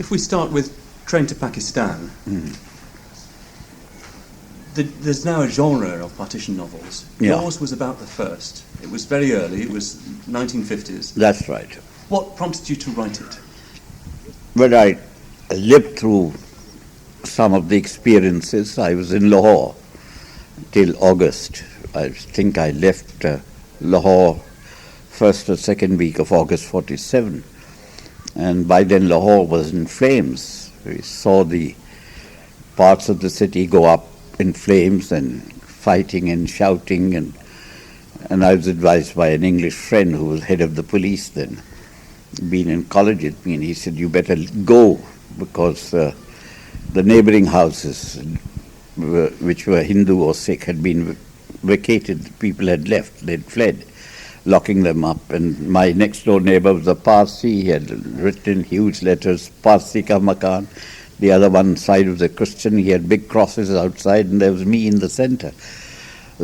If we start with Train to Pakistan, there's now a genre of partition novels. Yeah. Yours was about the first. It was very early. It was 1950s. That's right. What prompted you to write it? Well, I lived through some of the experiences. I was in Lahore till August. I think I left Lahore first or second week of August 47. And by then Lahore was in flames. We saw the parts of the city go up in flames and fighting and shouting. And I was advised by an English friend who was head of the police then, been in college with me, and he said, you better go because the neighboring houses, which were Hindu or Sikh, had been vacated. People had left, they'd fled, locking them up. And my next door neighbor was a Parsi. He had written huge letters, Parsi ka makan. The other one side was a Christian. He had big crosses outside, and there was me in the center.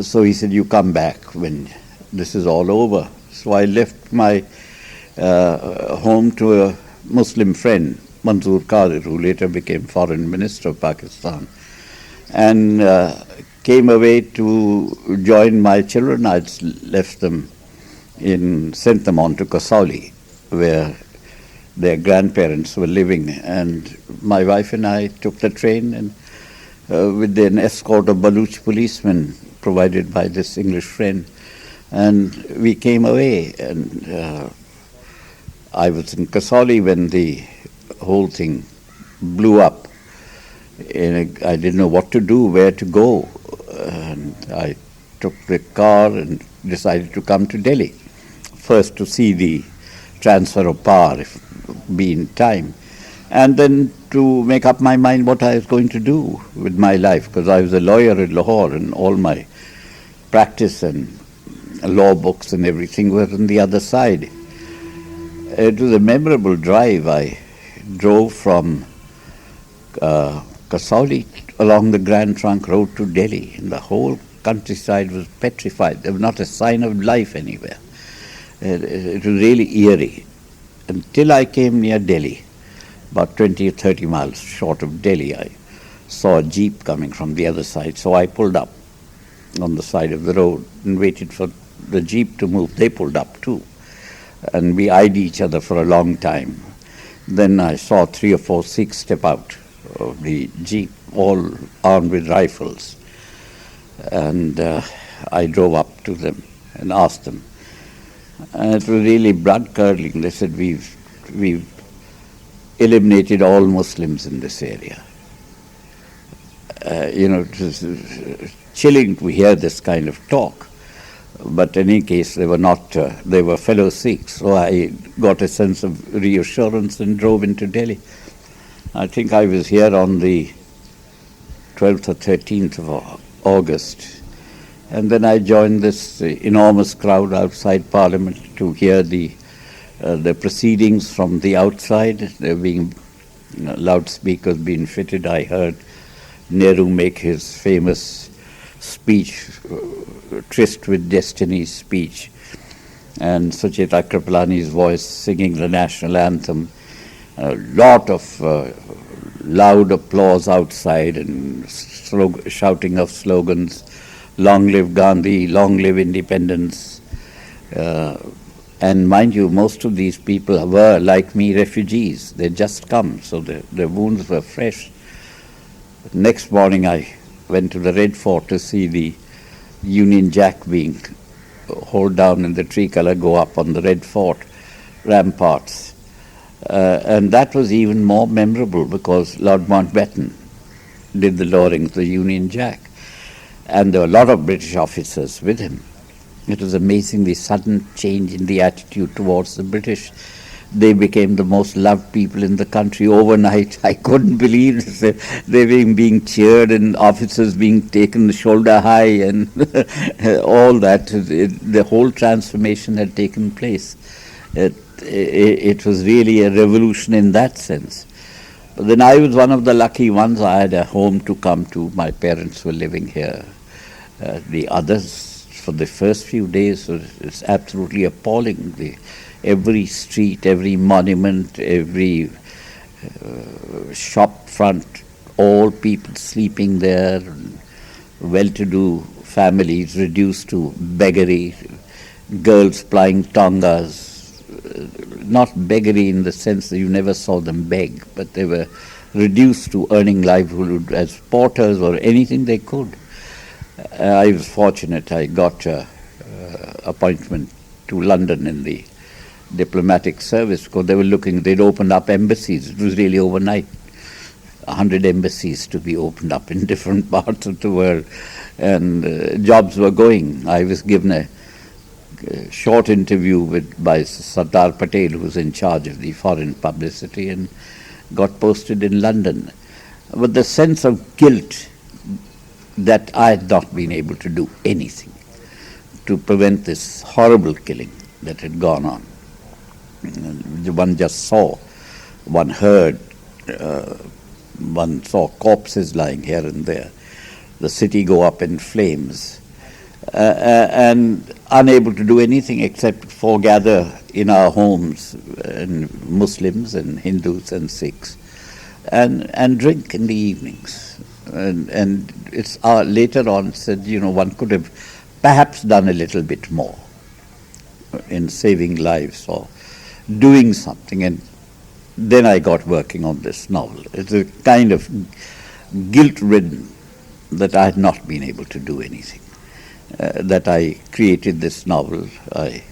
So he said, you come back when this is all over. So I left my home to a Muslim friend, Manzoor Qadir, who later became Foreign Minister of Pakistan, and came away to join my children. I'd left them sent them on to Kasauli, where their grandparents were living, and my wife and I took the train, and with an escort of Baluch policemen provided by this English friend, and we came away. And I was in Kasauli when the whole thing blew up, and I didn't know what to do, where to go, and I took the car and decided to come to Delhi, first to see the transfer of power, if be in time, and then to make up my mind what I was going to do with my life, because I was a lawyer in Lahore, and all my practice and law books and everything were on the other side. It was a memorable drive. I drove from Kasauli along the Grand Trunk Road to Delhi, and the whole countryside was petrified. There was not a sign of life anywhere. It was really eerie. Until I came near Delhi, about 20 or 30 miles short of Delhi, I saw a jeep coming from the other side. So I pulled up on the side of the road and waited for the jeep to move. They pulled up too. And we eyed each other for a long time. Then I saw 3 or 4 Sikhs step out of the jeep, all armed with rifles. And I drove up to them and asked them. And it was really blood-curdling. They said, we've eliminated all Muslims in this area. It was chilling to hear this kind of talk. But in any case, they were not, they were fellow Sikhs. So I got a sense of reassurance and drove into Delhi. I think I was here on the 12th or 13th of August. And then I joined this enormous crowd outside Parliament to hear the proceedings from the outside. There being loudspeakers being fitted. I heard Nehru make his famous speech, Tryst with Destiny's speech, and Sucheta Kripalani's voice singing the national anthem. A lot of loud applause outside and shouting of slogans. Long live Gandhi, long live independence. And mind you, most of these people were, like me, refugees. They'd just come, so their wounds were fresh. Next morning I went to the Red Fort to see the Union Jack being hauled down and the tricolour go up on the Red Fort ramparts. And that was even more memorable because Lord Mountbatten did the lowering of the Union Jack. And there were a lot of British officers with him. It was amazing, the sudden change in the attitude towards the British. They became the most loved people in the country overnight. I couldn't believe this. They were being cheered and officers being taken shoulder high and all that. The whole transformation had taken place. It was really a revolution in that sense. But then I was one of the lucky ones. I had a home to come to. My parents were living here. The others, for the first few days, it's absolutely appalling. Every street, every monument, every shop front, all people sleeping there, well-to-do families reduced to beggary, girls plying tongas, not beggary in the sense that you never saw them beg, but they were reduced to earning livelihood as porters or anything they could. I was fortunate. I got an appointment to London in the diplomatic service because they were looking, they'd opened up embassies. It was really overnight. 100 embassies to be opened up in different parts of the world, and jobs were going. I was given a short interview by Sardar Patel, who was in charge of the foreign publicity, and got posted in London. But the sense of guilt that I had not been able to do anything to prevent this horrible killing that had gone on. One just saw, one heard, one saw corpses lying here and there, the city go up in flames, and unable to do anything except foregather in our homes, and Muslims and Hindus and Sikhs, and drink in the evenings. And it's later on said, one could have perhaps done a little bit more in saving lives or doing something. And then I got working on this novel. It's a kind of guilt-ridden that I had not been able to do anything. That I created this novel. I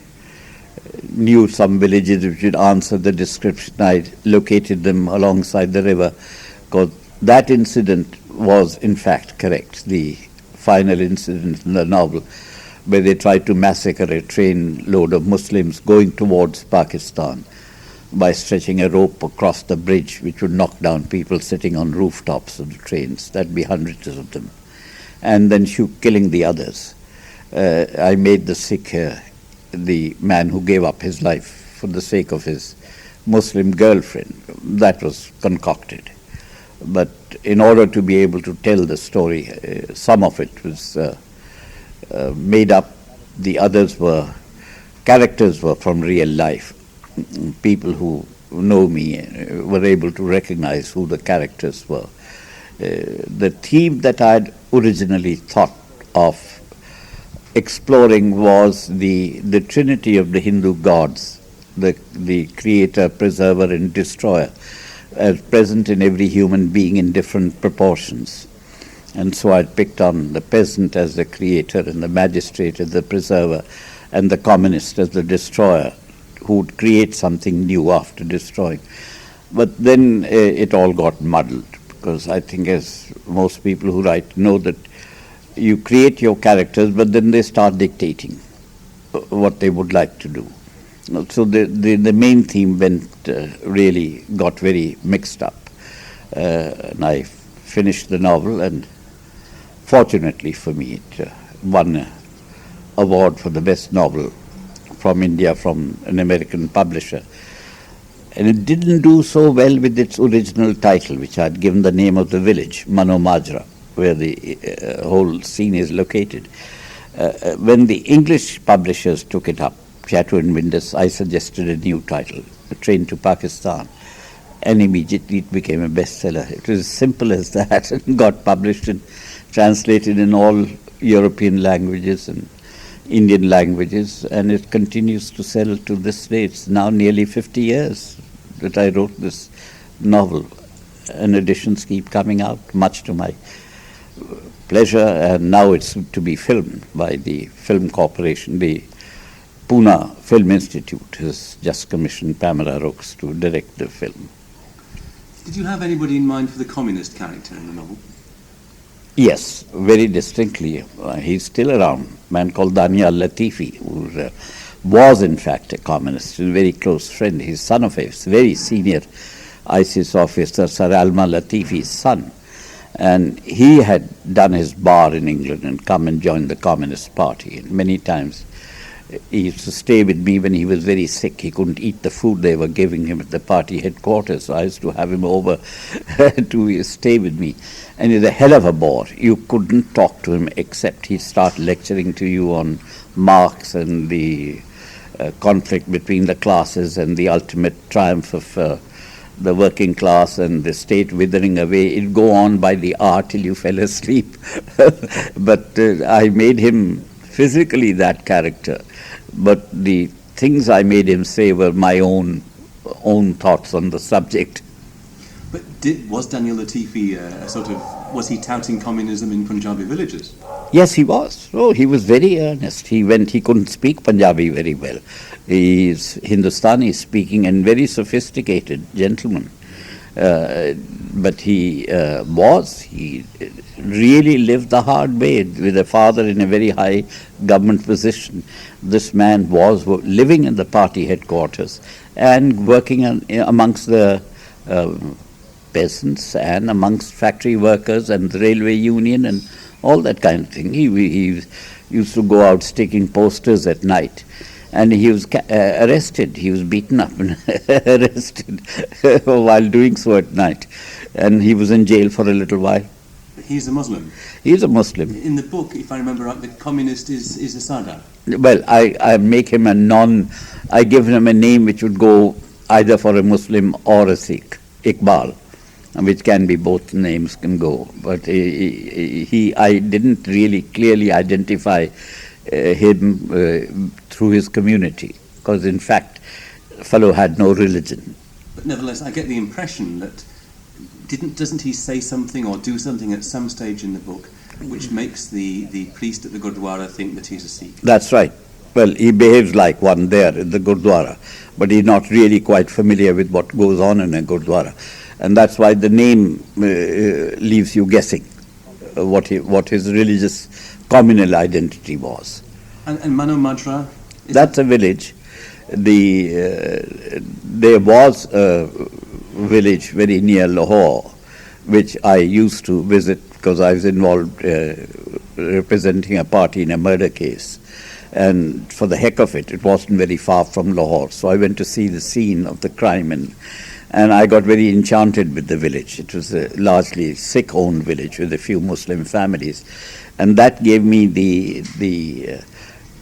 knew some villages which would answer the description. I located them alongside the river, because that incident was in fact correct. The final incident in the novel where they tried to massacre a train load of Muslims going towards Pakistan by stretching a rope across the bridge which would knock down people sitting on rooftops of the trains. That'd be hundreds of them. And then killing the others. I made the Sikh, the man who gave up his life for the sake of his Muslim girlfriend. That was concocted. But in order to be able to tell the story, some of it was made up. The others characters were from real life. People who know me were able to recognize who the characters were. The theme that I had originally thought of exploring was the trinity of the Hindu gods, the creator, preserver, and destroyer, as present in every human being in different proportions. And so I picked on the peasant as the creator, and the magistrate as the preserver, and the communist as the destroyer, who would create something new after destroying. But then it all got muddled, because I think, as most people who write know, that you create your characters, but then they start dictating what they would like to do. So the main theme really got very mixed up. And I finished the novel, and fortunately for me, it won an award for the best novel from India, from an American publisher. And it didn't do so well with its original title, which I had given the name of the village, Mano Majra, where the whole scene is located. When the English publishers took it up, Chatto and Windus, I suggested a new title, The Train to Pakistan, and immediately it became a bestseller. It was as simple as that, and got published and translated in all European languages and Indian languages, and it continues to sell to this day. It's now nearly 50 years that I wrote this novel, and editions keep coming out, much to my pleasure, and now it's to be filmed by the Film Corporation. The Pune Film Institute has just commissioned Pamela Rooks to direct the film. Did you have anybody in mind for the communist character in the novel? Yes, very distinctly. He's still around, a man called Daniel Latifi, who was in fact a communist, a very close friend. He's son of a very senior ISIS officer, Sir Alma Latifi's son. And he had done his bar in England and come and joined the Communist Party. And many times he used to stay with me when he was very sick. He couldn't eat the food they were giving him at the party headquarters, so I used to have him over to stay with me. And he's a hell of a bore. You couldn't talk to him except he'd start lecturing to you on Marx and the conflict between the classes and the ultimate triumph of the working class and the state withering away. It'd go on by the hour till you fell asleep. But I made him physically that character. But the things I made him say were my own thoughts on the subject. But was Daniel Latifi was he touting communism in Punjabi villages? Yes, he was. Oh, he was very earnest. He couldn't speak Punjabi very well. He's Hindustani speaking and very sophisticated gentleman. But he really lived the hard way with a father in a very high government position. This man was living in the party headquarters and working amongst the peasants and amongst factory workers and the railway union and all that kind of thing. He used to go out sticking posters at night, and he was arrested. He was beaten up and arrested while doing so at night, and he was in jail for a little while. He's a Muslim? He's a Muslim. In the book, if I remember right, the communist is a Sardar? Well, I make him I give him a name which would go either for a Muslim or a Sikh, Iqbal, which can be, both names can go. But I didn't really clearly identify him through his community, because in fact, the fellow had no religion. But nevertheless, I get the impression that doesn't he say something or do something at some stage in the book which makes the priest at the Gurdwara think that he's a Sikh? That's right. Well, he behaves like one there in the Gurdwara, but he's not really quite familiar with what goes on in a Gurdwara. And that's why the name leaves you guessing what his religious communal identity was. And Mano Majra? That's a village. There was a village very near Lahore, which I used to visit because I was involved representing a party in a murder case. And for the heck of it, it wasn't very far from Lahore. So I went to see the scene of the crime, and I got very enchanted with the village. It was a largely Sikh-owned village with a few Muslim families. And that gave me the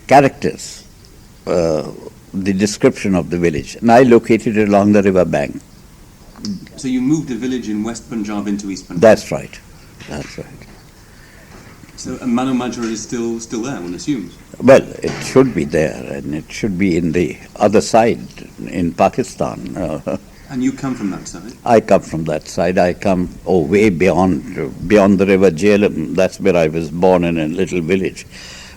characters, the description of the village. And I located it along the river bank. So you moved a village in West Punjab into East Punjab? That's right. That's right. So Mano Majra is still there, one assumes? Well, it should be there, and it should be in the other side, in Pakistan. And you come from that side? I come from that side. I come way beyond the river Jhelum. That's where I was born, in a little village,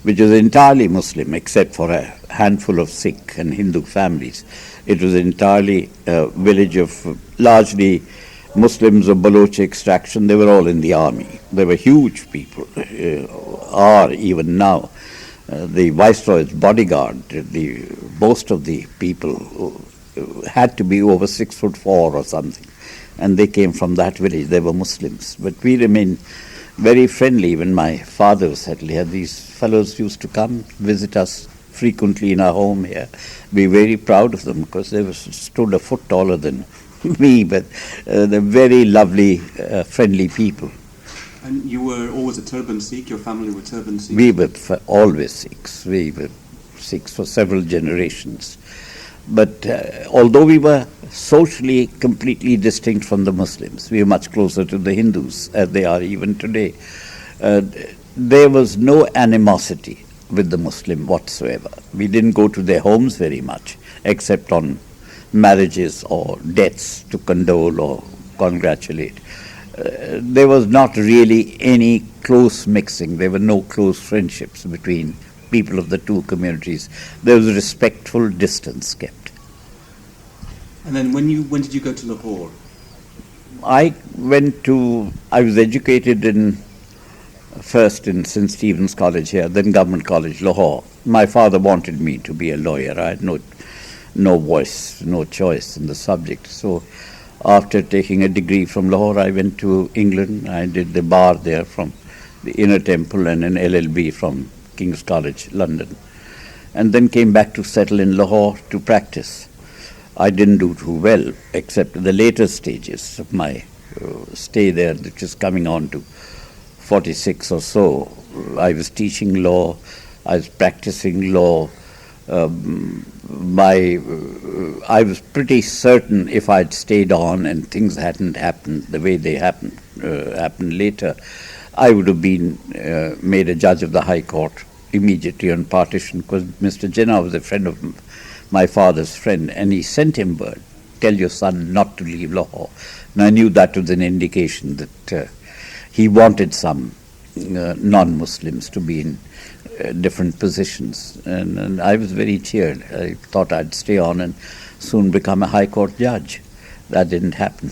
which was entirely Muslim, except for a handful of Sikh and Hindu families. It was entirely a village of largely Muslims of Baloch extraction. They were all in the army. They were huge people, are even now. The Viceroy's bodyguard, most of the people had to be over 6'4" or something, and they came from that village. They were Muslims, but we remained very friendly. When my father was settled here, these fellows used to come visit us frequently in our home here. We were very proud of them because they stood a foot taller than me, but they're very lovely, friendly people. And you were always a turban Sikh? Your family were turban Sikhs? We were always Sikhs. We were Sikhs for several generations. But although we were socially completely distinct from the Muslims, we were much closer to the Hindus, as they are even today. There was no animosity with the Muslim whatsoever. We didn't go to their homes very much, except on marriages or deaths to condole or congratulate. There was not really any close mixing. There were no close friendships between people of the two communities. There was respectful distance kept. And then when did you go to Lahore? I was educated first in St. Stephen's College here, then Government College, Lahore. My father wanted me to be a lawyer. I had no voice, no choice in the subject. So after taking a degree from Lahore, I went to England. I did the bar there from the Inner Temple and an LLB from King's College, London. And then came back to settle in Lahore to practice. I didn't do too well, except the later stages of my stay there, which is coming on to 46 or so. I was teaching law, I was practicing law, I was pretty certain if I'd stayed on and things hadn't happened the way they happened later, I would have been made a judge of the High Court immediately on partition, because Mr. Jinnah was a friend of my father's friend, and he sent him word, tell your son not to leave Lahore. And I knew that was an indication that he wanted some non-Muslims to be in different positions. And I was very cheered. I thought I'd stay on and soon become a High Court judge. That didn't happen.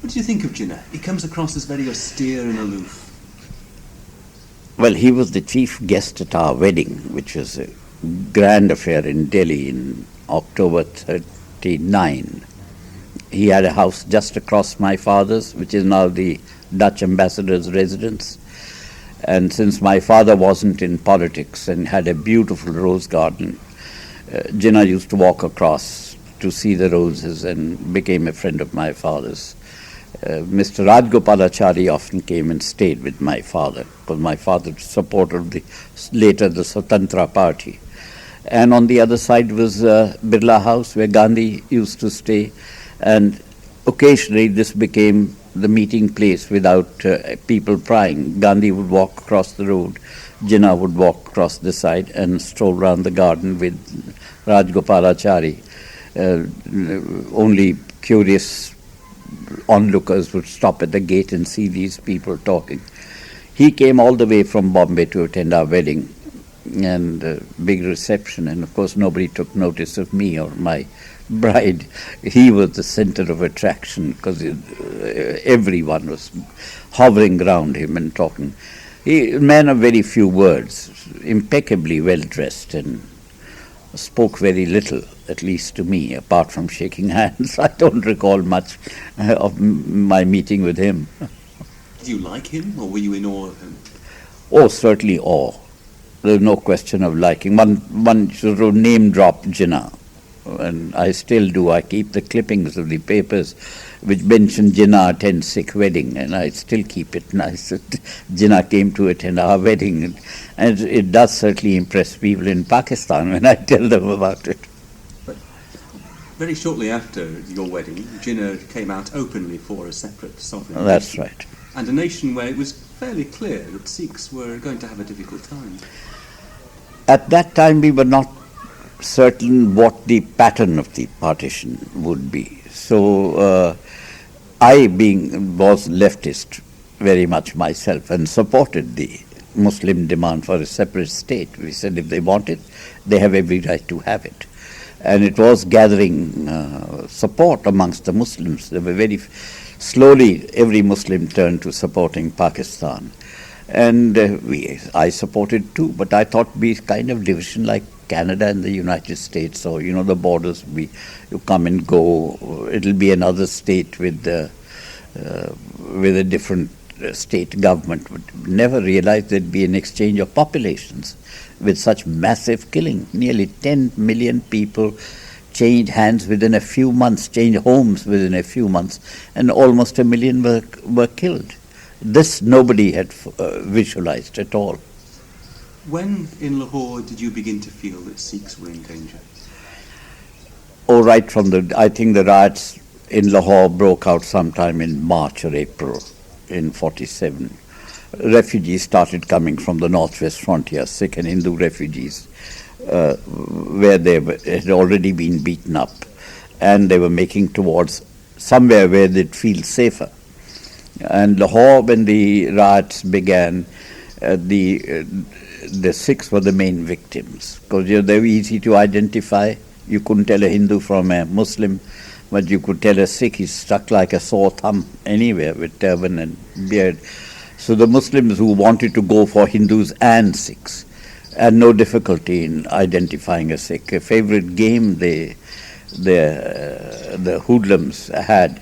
What do you think of Jinnah? He comes across as very austere and aloof. Well, he was the chief guest at our wedding, which was a grand affair in Delhi in October 39. He had a house just across my father's, which is now the Dutch ambassador's residence. And since my father wasn't in politics and had a beautiful rose garden, Jinnah used to walk across to see the roses and became a friend of my father's. Mr. Rajgopalachari often came and stayed with my father, because my father was supporter of later the Swatantra Party. And on the other side was Birla House, where Gandhi used to stay. And occasionally this became the meeting place without people prying. Gandhi would walk across the road, Jinnah would walk across the side and stroll around the garden with Rajgopalachari. Only curious onlookers would stop at the gate and see these people talking. He came all the way from Bombay to attend our wedding and big reception, and of course nobody took notice of me or my bride. He was the center of attraction because everyone was hovering around him and talking. He a man of very few words, impeccably well dressed, and spoke very little, at least to me, apart from shaking hands. I don't recall much of my meeting with him. Did you like him, or were you in awe of him? Oh, certainly awe. There's no question of liking. One sort of name drop Jinnah, and I still do. I keep the clippings of the papers which mention Jinnah attends Sikh wedding, and I still keep it nice that Jinnah came to attend our wedding. And it does certainly impress people in Pakistan when I tell them about it. But very shortly after your wedding, Jinnah came out openly for a separate sovereign That's nation, right. and a nation where it was fairly clear that Sikhs were going to have a difficult time. At that time, we were not certain what the pattern of the partition would be. So I was leftist very much myself and supported the Muslim demand for a separate state. We said if they want it, they have every right to have it. And it was gathering support amongst the Muslims. They were slowly every Muslim turned to supporting Pakistan. And I supported too, but I thought be kind of division like Canada and the United States. So, the borders, you come and go. It'll be another state with a different state government. But never realized there'd be an exchange of populations with such massive killing. Nearly 10 million people changed hands within a few months, changed homes within a few months, and almost 1 million were killed. This nobody had visualized at all. When in Lahore did you begin to feel that Sikhs were in danger? Oh, right from I think the riots in Lahore broke out sometime in March or April in 47. Refugees started coming from the northwest frontier, Sikh and Hindu refugees, where they had already been beaten up, and they were making towards somewhere where they'd feel safer. And Lahore, when the riots began, the Sikhs were the main victims, because they were easy to identify. You couldn't tell a Hindu from a Muslim, but you could tell a Sikh. He's stuck like a sore thumb anywhere with turban and beard. So the Muslims who wanted to go for Hindus and Sikhs had no difficulty in identifying a Sikh. A favorite game the hoodlums had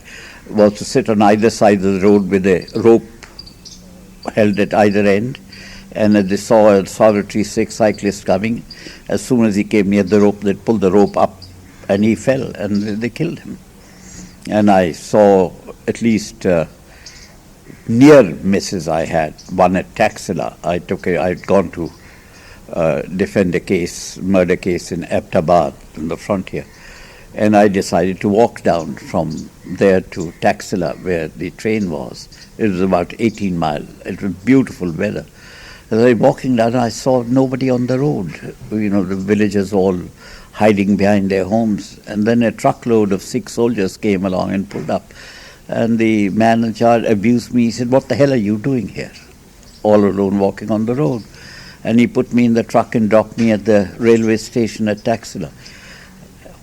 was to sit on either side of the road with a rope held at either end, and as they saw a solitary Sikh cyclist coming, as soon as he came near the rope, they'd pull the rope up and he fell, and they killed him. And I saw at least near misses I had. One at Taxila. I'd gone to defend a murder case in Abbottabad, in the frontier. And I decided to walk down from there to Taxila, where the train was. It was about 18 miles. It was beautiful weather. As I was walking down, I saw nobody on the road. You know, the villagers all hiding behind their homes. And then a truckload of Sikh soldiers came along and pulled up. And the man in charge abused me. He said, "What the hell are you doing here? All alone walking on the road." And he put me in the truck and dropped me at the railway station at Taxila.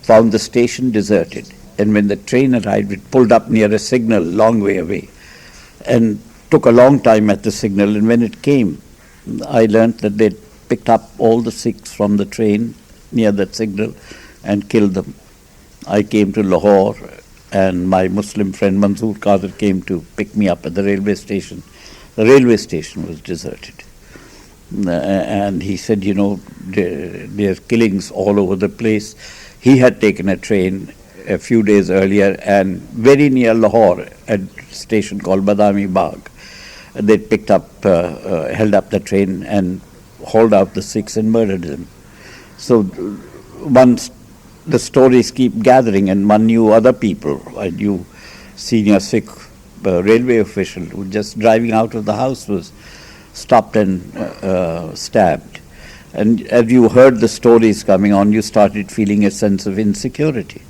Found the station deserted. And when the train arrived, it pulled up near a signal long way away. And took a long time at the signal. And when it came, I learnt that they'd picked up all the Sikhs from the train near that signal and killed them. I came to Lahore, and my Muslim friend Manzoor Qadir came to pick me up at the railway station. The railway station was deserted. And he said, you know, there are killings all over the place. He had taken a train a few days earlier, and very near Lahore, at a station called Badami Bagh, they picked up, held up the train and hauled out the Sikhs and murdered them. So once the stories keep gathering, and one knew other people. I knew senior Sikh railway official who just driving out of the house was stopped and stabbed. And as you heard the stories coming on, you started feeling a sense of insecurity.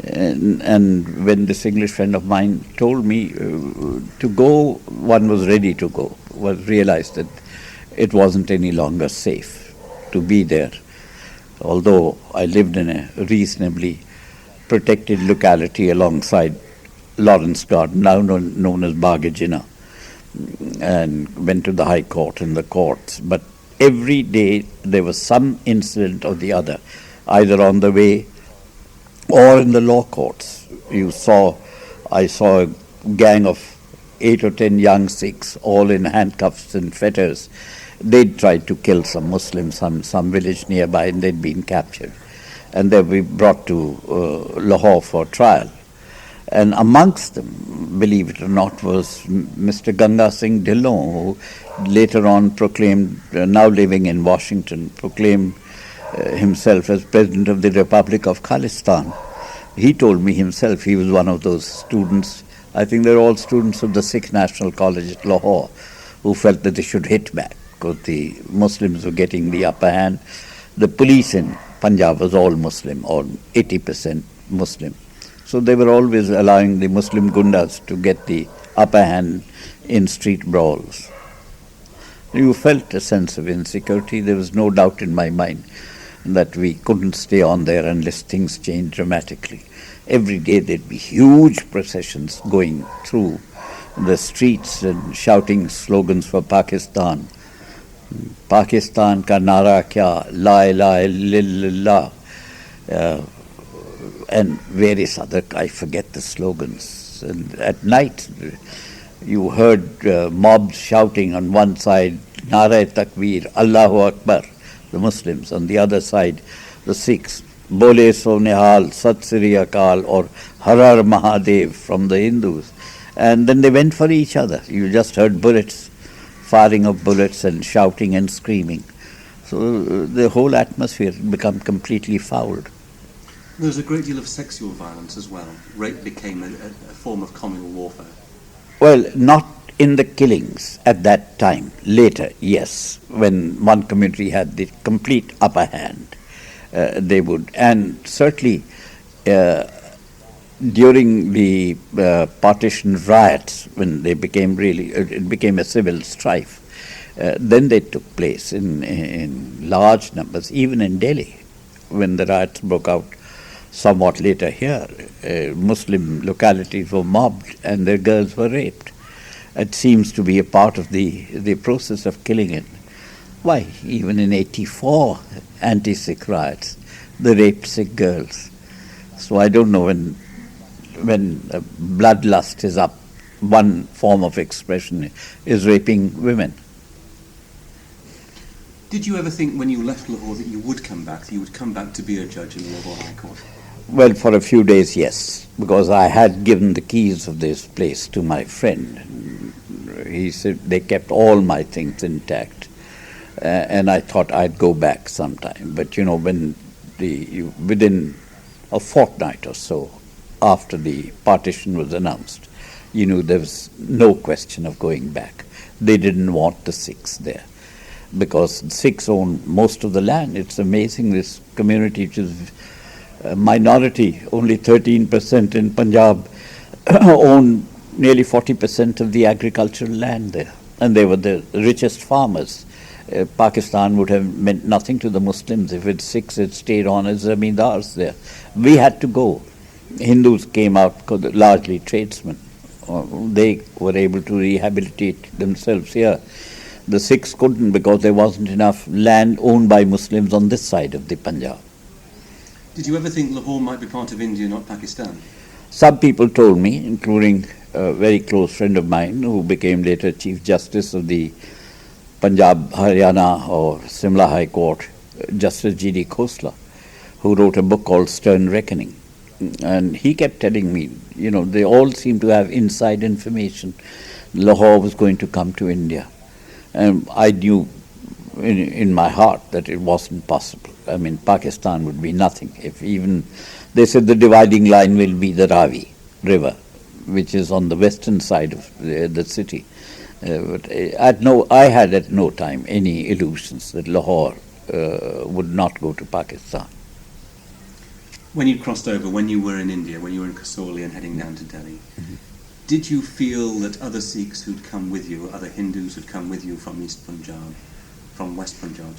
And when this English friend of mine told me to go, one was ready to go, realized that it wasn't any longer safe to be there. Although I lived in a reasonably protected locality alongside Lawrence Garden, now known as Jinnah, and went to the High Court and the courts. But every day there was some incident or the other, either on the way or in the law courts. I saw a gang of 8 or 10 young Sikhs, all in handcuffs and fetters. They'd tried to kill some Muslims, some village nearby, and they'd been captured. And they'd be brought to Lahore for trial. And amongst them, believe it or not, was Mr. Ganga Singh Dhillon, who later on proclaimed, now living in Washington, proclaimed himself as President of the Republic of Khalistan. He told me himself he was one of those students. I think they're all students of the Sikh National College at Lahore, who felt that they should hit back because the Muslims were getting the upper hand. The police in Punjab was all Muslim, or 80% Muslim. So they were always allowing the Muslim gundas to get the upper hand in street brawls. You felt a sense of insecurity. There was no doubt in my mind that we couldn't stay on there unless things changed dramatically. Every day there'd be huge processions going through the streets and shouting slogans for Pakistan. Pakistan ka nara kya, la ilaha illallah, and various other, I forget the slogans. And at night you heard mobs shouting on one side, Nara Takbir, Allahu Akbar, the Muslims, on the other side the Sikhs, Bole So Nihal, Sat Sri Akal, or Har Har Mahadev from the Hindus. And then they went for each other. You just heard bullets, firing of bullets and shouting and screaming. So the whole atmosphere had become completely fouled. There was a great deal of sexual violence as well. Rape became a form of communal warfare. Well, not in the killings at that time. Later, yes, when one community had the complete upper hand, they would. And certainly during the partition riots, when they became it became a civil strife, then they took place in large numbers, even in Delhi, when the riots broke out. Somewhat later here, Muslim localities were mobbed and their girls were raped. It seems to be a part of the process of killing it. Why, even in 84 anti-Sikh riots, they raped Sikh girls. So I don't know, when bloodlust is up, one form of expression is raping women. Did you ever think when you left Lahore that you would come back to be a judge in the Lahore High Court? Well, for a few days, yes, because I had given the keys of this place to my friend. He said they kept all my things intact, and I thought I'd go back sometime. But, you know, when within a fortnight or so after the partition was announced, you knew there was no question of going back. They didn't want the Sikhs there because the Sikhs own most of the land. It's amazing, this community, which is a minority, only 13% in Punjab, own nearly 40% of the agricultural land there. And they were the richest farmers. Pakistan would have meant nothing to the Muslims if its Sikhs had stayed on as zamindars there. We had to go. Hindus came out, largely tradesmen. They were able to rehabilitate themselves here. The Sikhs couldn't because there wasn't enough land owned by Muslims on this side of the Punjab. Did you ever think Lahore might be part of India, not Pakistan? Some people told me, including a very close friend of mine who became later Chief Justice of the Punjab, Haryana or Simla High Court, Justice G.D. Khosla, who wrote a book called Stern Reckoning. And he kept telling me, they all seem to have inside information. Lahore was going to come to India. And I knew in my heart that it wasn't possible. I mean, Pakistan would be nothing. If even, they said the dividing line will be the Ravi River, which is on the western side of the city. But I had at no time any illusions that Lahore would not go to Pakistan. When you crossed over, when you were in India, when you were in Kasauli and heading down to Delhi, did you feel that other Sikhs who'd come with you, other Hindus who'd come with you from West Punjab,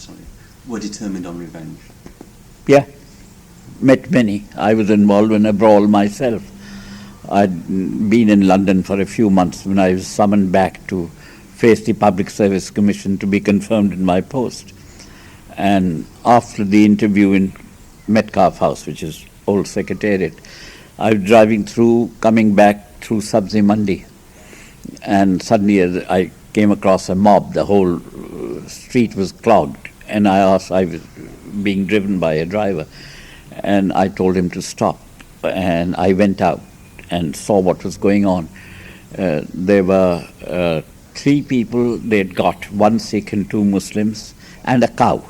were determined on revenge? Yeah, met many. I was involved in a brawl myself. I'd been in London for a few months when I was summoned back to face the Public Service Commission to be confirmed in my post. And after the interview in Metcalfe House, which is old Secretariat, I was driving through, coming back through Sabzi Mandi, and suddenly I came across a mob. The whole street was clogged, and I was being driven by a driver, and I told him to stop. And I went out and saw what was going on. There were 3 people. They'd got 1 Sikh and 2 Muslims and a cow.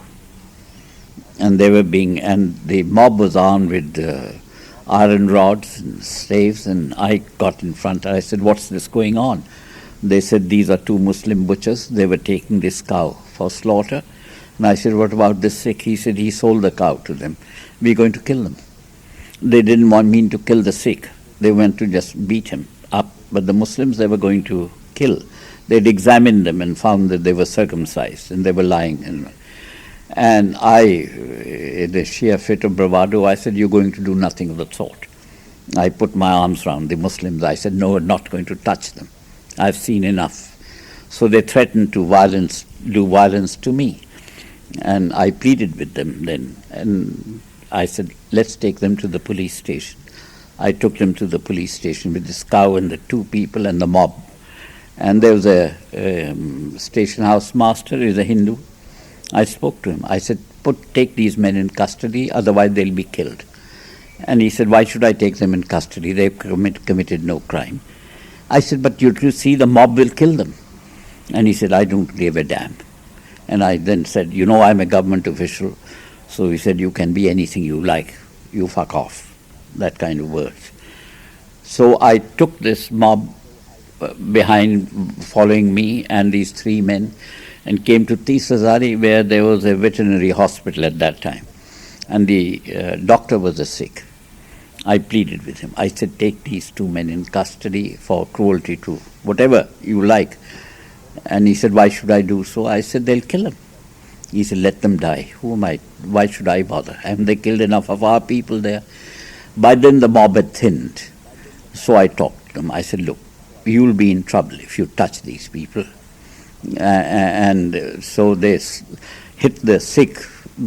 And the mob was armed with iron rods and staves, and I got in front. I said, "What's this going on?" They said, "These are 2 Muslim butchers. They were taking this cow for slaughter." And I said, "What about this Sikh?" He said, "He sold the cow to them. We're going to kill them." They didn't want me to kill the Sikh. They went to just beat him up. But the Muslims they were going to kill. They'd examined them and found that they were circumcised and they were lying. And I, in a sheer fit of bravado, I said, "You're going to do nothing of the sort." I put my arms around the Muslims. I said, "No, we're not going to touch them. I've seen enough." So they threatened to do violence to me. And I pleaded with them then. And I said, "Let's take them to the police station." I took them to the police station with this cow and the 2 people and the mob. And there was a station house master, he's a Hindu. I spoke to him. I said, take these men in custody, otherwise they'll be killed. And he said, "Why should I take them in custody? They've committed no crime." I said, "But you see, the mob will kill them." And he said, "I don't give a damn." And I then said, "I'm a government official." So he said, "You can be anything you like. You fuck off." That kind of words. So I took this mob behind, following me and these 3 men, and came to Tisazari, where there was a veterinary hospital at that time. And the doctor was a Sikh. I pleaded with him. I said, "Take these 2 men in custody for cruelty to whatever you like." And he said, "Why should I do so?" I said, "They'll kill him." He said, "Let them die. Who am I? Why should I bother? Haven't they killed enough of our people there?" By then the mob had thinned. So I talked to them. I said, "Look, you'll be in trouble if you touch these people." And so they hit the Sikh,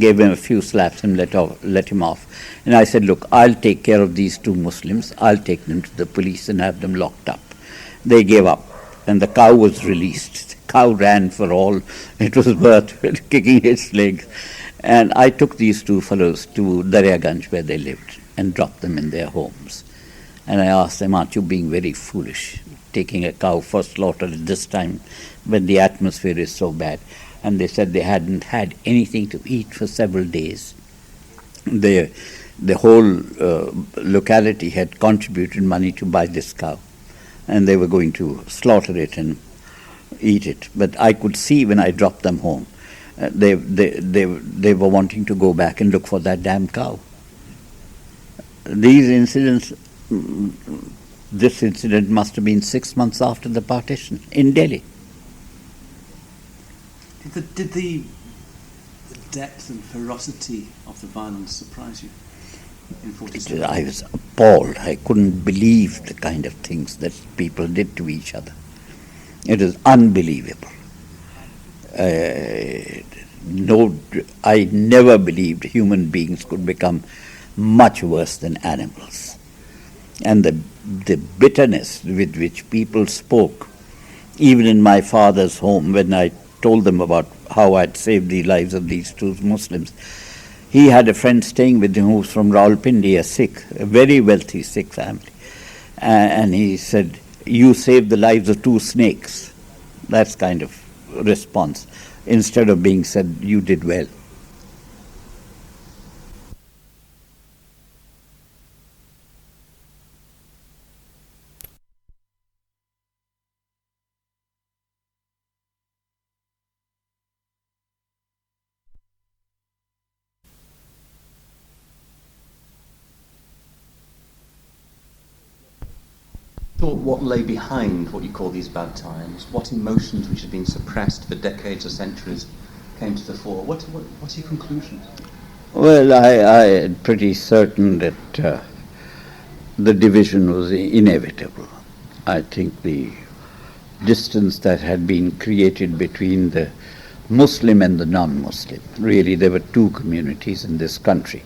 gave him a few slaps and let him off. And I said, "Look, I'll take care of these 2 Muslims. I'll take them to the police and have them locked up." They gave up, and the cow was released. The cow ran for all it was worth, kicking its legs. And I took these 2 fellows to Daryaganj, where they lived, and dropped them in their homes. And I asked them, "Aren't you being very foolish, taking a cow for slaughter at this time when the atmosphere is so bad?" And they said they hadn't had anything to eat for several days. The whole locality had contributed money to buy this cow, and they were going to slaughter it and eat it. But I could see when I dropped them home, they were wanting to go back and look for that damn cow. These incidents, this incident must have been 6 months after the partition in Delhi. Did the depth and ferocity of the violence surprise you in 47? I was appalled. I couldn't believe the kind of things that people did to each other. It is unbelievable. I never believed human beings could become much worse than animals. And the bitterness with which people spoke, even in my father's home, when I told them about how I'd saved the lives of these two Muslims. He had a friend staying with him who was from Rawalpindi, a Sikh, a very wealthy Sikh family. And he said, "You saved the lives of two snakes." That's kind of response, instead of being said, "You did well." What lay behind what you call these bad times? What emotions which had been suppressed for decades or centuries came to the fore? What's your conclusion? Well, I am pretty certain that the division was inevitable. I think the distance that had been created between the Muslim and the non-Muslim, really there were two communities in this country.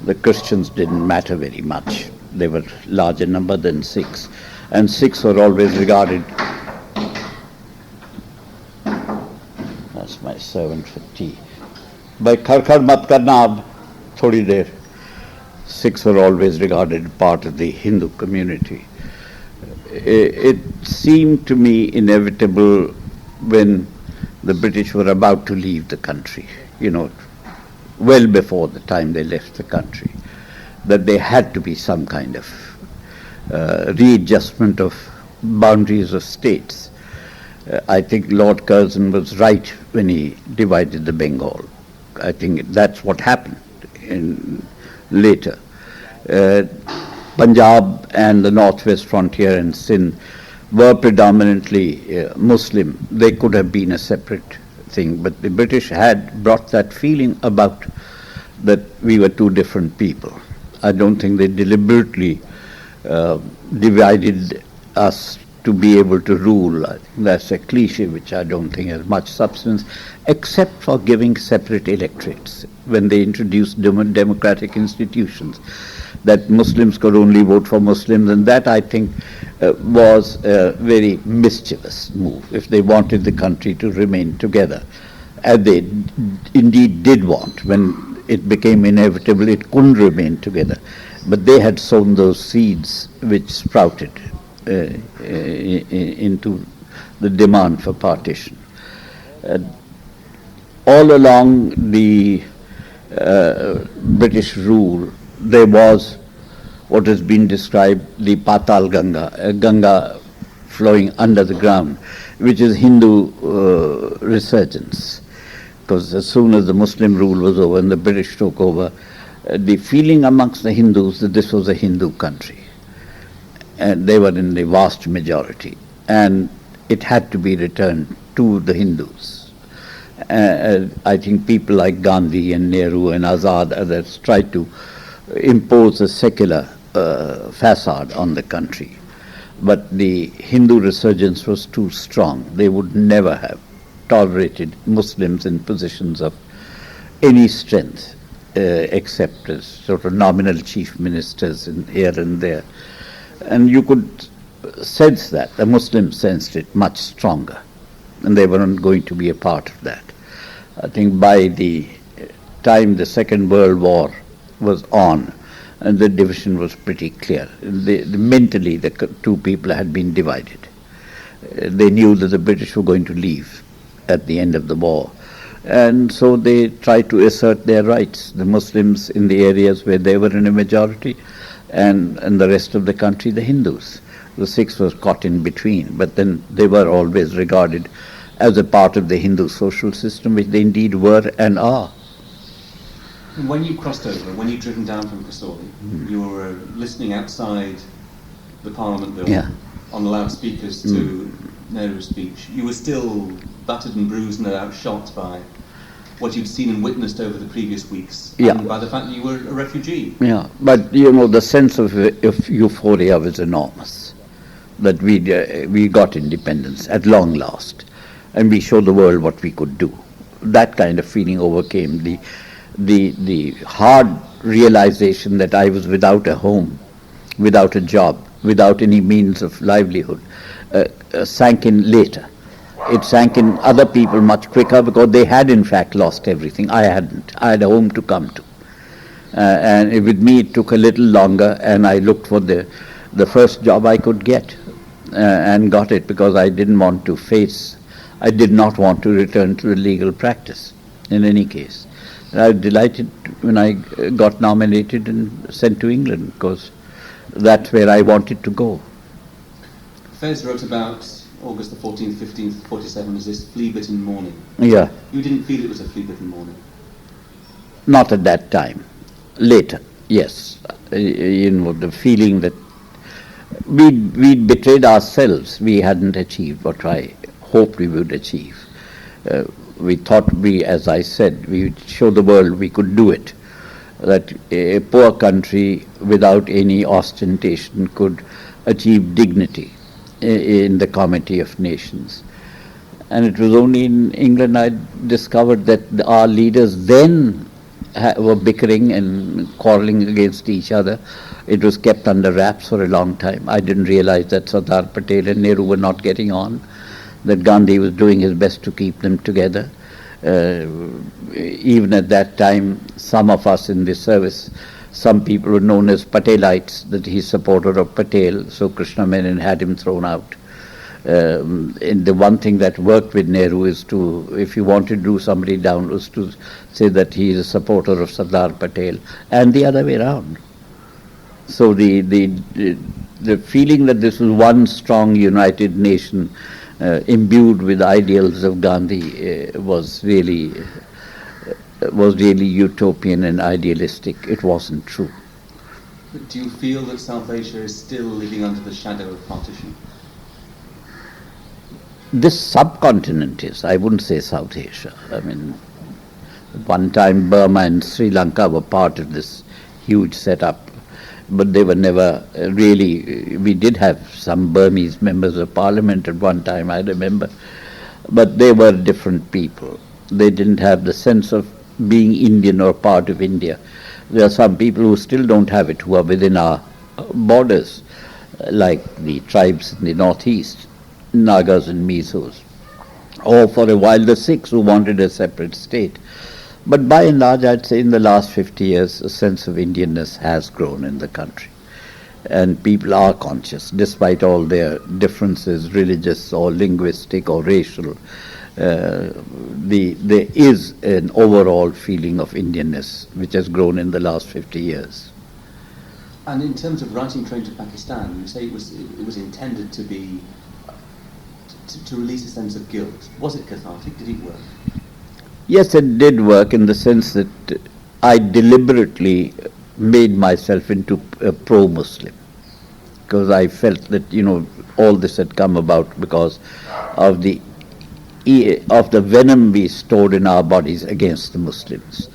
The Christians didn't matter very much. They were larger number than Sikhs. And Sikhs were always regarded, that's my servant for tea, by Kharkhar mat karna ab thodi der. Sikhs were always regarded part of the Hindu community. It seemed to me inevitable when the British were about to leave the country, well before the time they left the country, that there had to be some kind of readjustment of boundaries of states. I think Lord Curzon was right when he divided the Bengal. I think that's what happened later. Punjab and the northwest frontier and Sindh were predominantly Muslim. They could have been a separate thing, but the British had brought that feeling about that we were two different people. I don't think they deliberately divided us to be able to rule. I think that's a cliche which I don't think has much substance, except for giving separate electorates when they introduced democratic institutions, that Muslims could only vote for Muslims, and that I think was a very mischievous move if they wanted the country to remain together. And they indeed did want. When it became inevitable, it couldn't remain together. But they had sown those seeds which sprouted into the demand for partition. All along the British rule, there was what has been described the Patal Ganga, a Ganga flowing under the ground, which is Hindu resurgence. Because as soon as the Muslim rule was over and the British took over, the feeling amongst the Hindus that this was a Hindu country. And they were in the vast majority. And it had to be returned to the Hindus. I think people like Gandhi and Nehru and Azad, others, tried to impose a secular facade on the country. But the Hindu resurgence was too strong. They would never have tolerated Muslims in positions of any strength. Except as sort of nominal chief ministers here and there. And you could sense that. The Muslims sensed it much stronger. And they weren't going to be a part of that. I think by the time the Second World War was on, and the division was pretty clear. Mentally, the two people had been divided. They knew that the British were going to leave at the end of the war. And so they tried to assert their rights, the Muslims in the areas where they were in a majority, and the rest of the country, the Hindus. The Sikhs were caught in between, but then they were always regarded as a part of the Hindu social system, which they indeed were and are. And when you crossed over, when you'd driven down from Kasoli, you were listening outside the Parliament building on the loudspeakers to Nehru's speech. You were still battered and bruised, no doubt shot by what you'd seen and witnessed over the previous weeks, and by the fact that you were a refugee. Yeah, but the sense of euphoria was enormous, that we got independence at long last, and we showed the world what we could do. That kind of feeling overcame the hard realization that I was without a home, without a job, without any means of livelihood, sank in later. It sank in other people much quicker because they had in fact lost everything. I hadn't. I had a home to come to. And with me it took a little longer, and I looked for the first job I could get and got it because I did not want to return to the legal practice in any case. And I was delighted when I got nominated and sent to England because that's where I wanted to go. Fez wrote about August the 14th, 15th, 47 as this flea-bitten morning. Yeah. You didn't feel it was a flea-bitten morning? Not at that time. Later, yes. The feeling that we'd betrayed ourselves. We hadn't achieved what I hoped we would achieve. We thought as I said, we would show the world we could do it. That a poor country without any ostentation could achieve dignity in the Comity of Nations. And it was only in England I discovered that our leaders then were bickering and quarreling against each other. It was kept under wraps for a long time. I didn't realize that Sardar Patel and Nehru were not getting on, that Gandhi was doing his best to keep them together. Even at that time, some of us in this service, some people were known as Patelites, that he's supporter of Patel, so Krishna Menon had him thrown out. And the one thing that worked with Nehru is to, if you wanted to do somebody down, was to say that he is a supporter of Sardar Patel, and the other way around. So the feeling that this was one strong united nation imbued with ideals of Gandhi was really utopian and idealistic. It wasn't true. But do you feel that South Asia is still living under the shadow of partition? This subcontinent is, I wouldn't say South Asia. I mean, at one time Burma and Sri Lanka were part of this huge setup, but they were never really, we did have some Burmese members of parliament at one time, I remember, but they were different people. They didn't have the sense of being Indian or part of India. There are some people who still don't have it, who are within our borders, like the tribes in the northeast, Nagas and Mizos, or for a while the Sikhs who wanted a separate state. But by and large, I'd say in the last 50 years, a sense of Indianness has grown in the country. And people are conscious, despite all their differences, religious or linguistic or racial. There is an overall feeling of Indianness which has grown in the last 50 years. And in terms of writing Train to Pakistan, you say it was intended to be to release a sense of guilt. Was it cathartic? Did it work? Yes, it did work in the sense that I deliberately made myself into a pro-Muslim, because I felt that all this had come about because of the venom we stored in our bodies against the Muslims.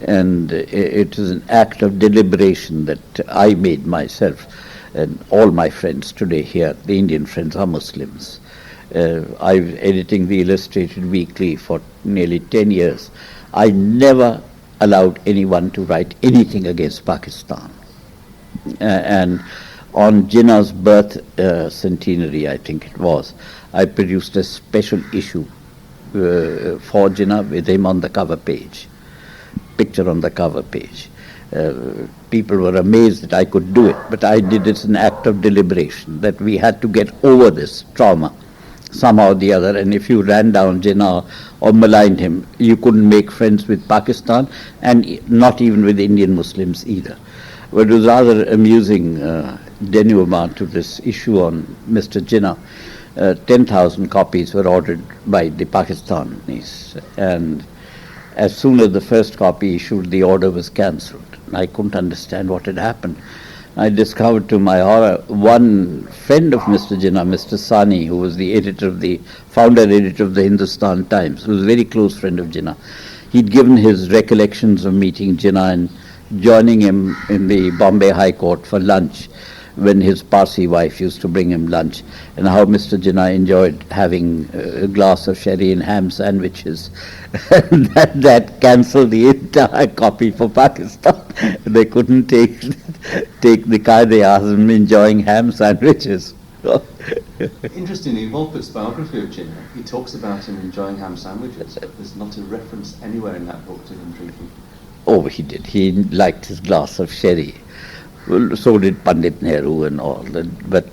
And it is an act of deliberation that I made myself, and all my friends today here, the Indian friends, are Muslims. I've editing the Illustrated Weekly for nearly 10 years. I never allowed anyone to write anything against Pakistan. And on Jinnah's birth centenary, I think it was, I produced a special issue for Jinnah with him on the cover page, picture on the cover page. People were amazed that I could do it, but I did it as an act of deliberation, that we had to get over this trauma somehow or the other, and if you ran down Jinnah or maligned him, you couldn't make friends with Pakistan and not even with Indian Muslims either. But it was rather amusing denouement to this issue on Mr. Jinnah. 10,000 copies were ordered by the Pakistanis, and as soon as the first copy issued, the order was cancelled. I couldn't understand what had happened. I discovered to my horror one friend of Mr. Jinnah, Mr. Sani, who was the founder editor of the Hindustan Times, who was a very close friend of Jinnah. He'd given his recollections of meeting Jinnah and joining him in the Bombay High Court for lunch when his Parsi wife used to bring him lunch, and how Mr. Jinnah enjoyed having a glass of sherry and ham sandwiches. that cancelled the entire copy for Pakistan. They couldn't take the Qaid-e-Azam enjoying ham sandwiches. Interestingly, in Wolpert's biography of Jinnah, he talks about him enjoying ham sandwiches, but there's not a reference anywhere in that book to him drinking. Oh, he did. He liked his glass of sherry. Well, so did Pandit Nehru and all. But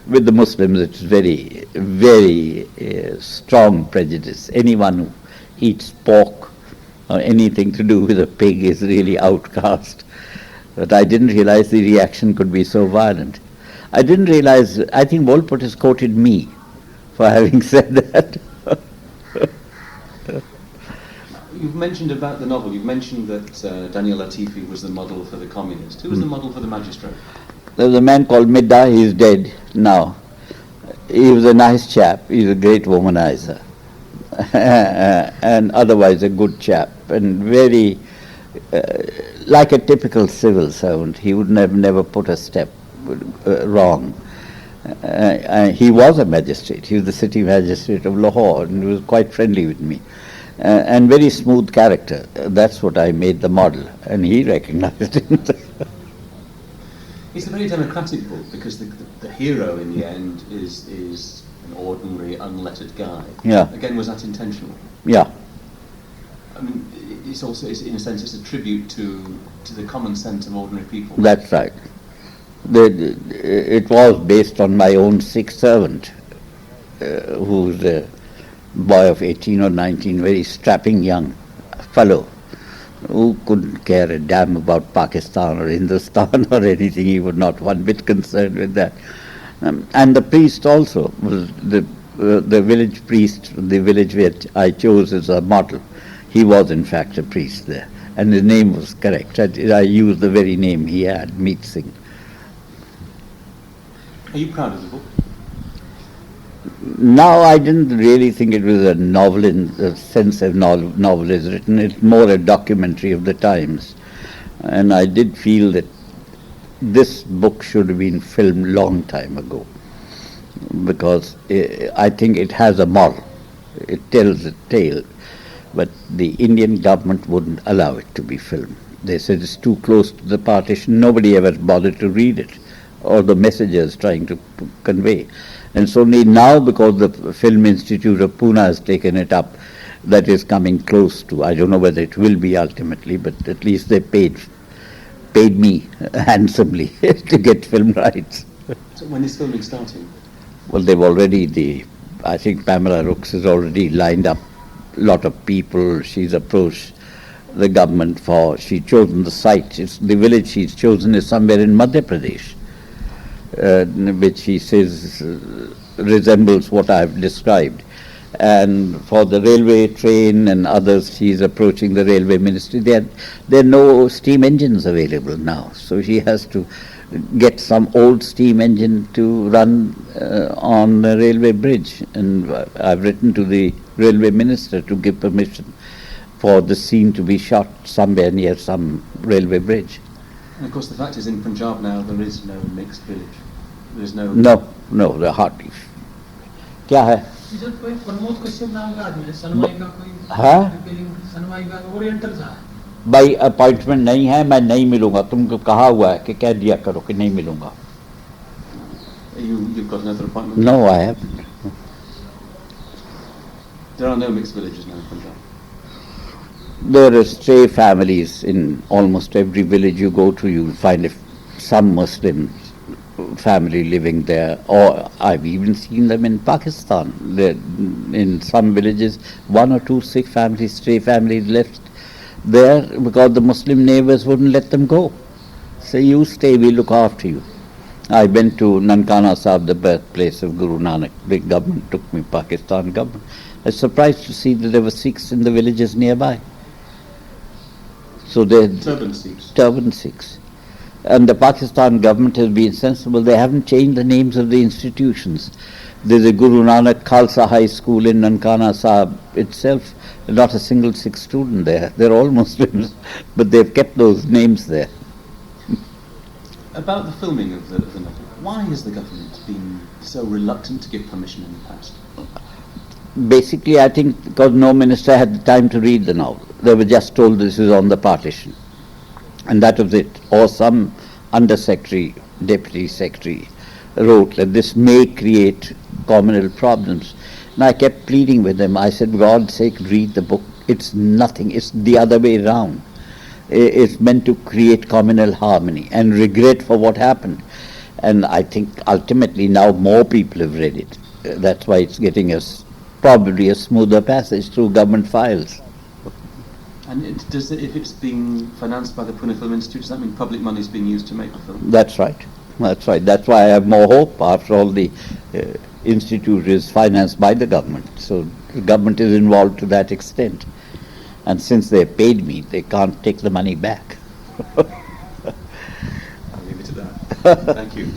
with the Muslims, it's very, very strong prejudice. Anyone who eats pork or anything to do with a pig is really outcast. But I didn't realize the reaction could be so violent. I didn't realize, I think Wolpert has quoted me for having said that. You've mentioned about the novel, you've mentioned that Daniel Latifi was the model for the communist. Who was the model for the magistrate? There was a man called Middah, he's dead now. He was a nice chap, he's a great womanizer. And otherwise a good chap, and very, like a typical civil servant. He would never put a step wrong. He was a magistrate, he was the city magistrate of Lahore, and he was quite friendly with me. And very smooth character. That's what I made the model, and he recognized it. It's a very democratic book because the hero in the end is an ordinary, unlettered guy. Yeah. Again, was that intentional? Yeah. I mean, it's also, in a sense, it's a tribute to the common sense of ordinary people. That's right. It was based on my own sick servant, who's a boy of 18 or 19, very strapping young fellow who couldn't care a damn about Pakistan or Hindustan or anything. He was not one bit concerned with that. And the priest also was the village priest, the village which I chose as a model. He was in fact a priest there, and his name was correct. I used the very name he had, Meet Singh. Are you proud of the book? Now, I didn't really think it was a novel in the sense of novel is written. It's more a documentary of the times. And I did feel that this book should have been filmed long time ago, because I think it has a moral. It tells a tale, but the Indian government wouldn't allow it to be filmed. They said it's too close to the partition. Nobody ever bothered to read it, or the messages trying to convey. And so only now, because the Film Institute of Pune has taken it up, that is coming close to, I don't know whether it will be ultimately, but at least they paid me handsomely to get film rights. So when is filming starting? Well, they've already, I think Pamela Rooks has already lined up a lot of people. She's approached the government she's chosen the site. The village she's chosen is somewhere in Madhya Pradesh, which he says resembles what I've described. And for the railway train and others, she's approaching the railway ministry. There are no steam engines available now, so she has to get some old steam engine to run on the railway bridge. And I've written to the railway minister to give permission for the scene to be shot somewhere near some railway bridge. And of course, the fact is, in Punjab now, there is no mixed village. There's no... No, the hardly. क्या है? कोई प्रमोद कश्यप नाम का आदमी है, सनमाई का कोई, हाँ? सनमाई का ओरिएंटल था। भाई अपॉइंटमेंट नहीं है, मैं नहीं मिलूंगा। तुमको कहा हुआ है कि कह दिया करो कि नहीं मिलूंगा। You've got another appointment? No, I haven't. There are no mixed villages now in Punjab. There are stray families in almost every village you go to. You'll find some Muslims family living there, or I've even seen them in Pakistan. In some villages, one or two Sikh families, stray families left there because the Muslim neighbors wouldn't let them go. Say, you stay, we look after you. I went to Nankana Sahib, the birthplace of Guru Nanak. The government took me, Pakistan government. I was surprised to see that there were Sikhs in the villages nearby. So they're Turban Sikhs. turban Sikhs. And the Pakistan government has been sensible. They haven't changed the names of the institutions. There's a Guru Nanak Khalsa High School in Nankana Sahib itself. Not a single Sikh student there. They're all Muslims, but they've kept those names there. About the filming of the novel, why has the government been so reluctant to give permission in the past? Basically, I think because no minister had the time to read the novel. They were just told this is on the partition. And that was it. Or some undersecretary, deputy secretary wrote that this may create communal problems. And I kept pleading with them. I said, for God's sake, read the book. It's nothing. It's the other way around. It's meant to create communal harmony and regret for what happened. And I think ultimately now more people have read it. That's why it's getting us probably a smoother passage through government files. And if it's being financed by the Pune Film Institute, does that mean public money is being used to make the film? That's right. That's right. That's why I have more hope. After all, the institute is financed by the government. So the government is involved to that extent. And since they paid me, they can't take the money back. I'll leave it at that. Thank you.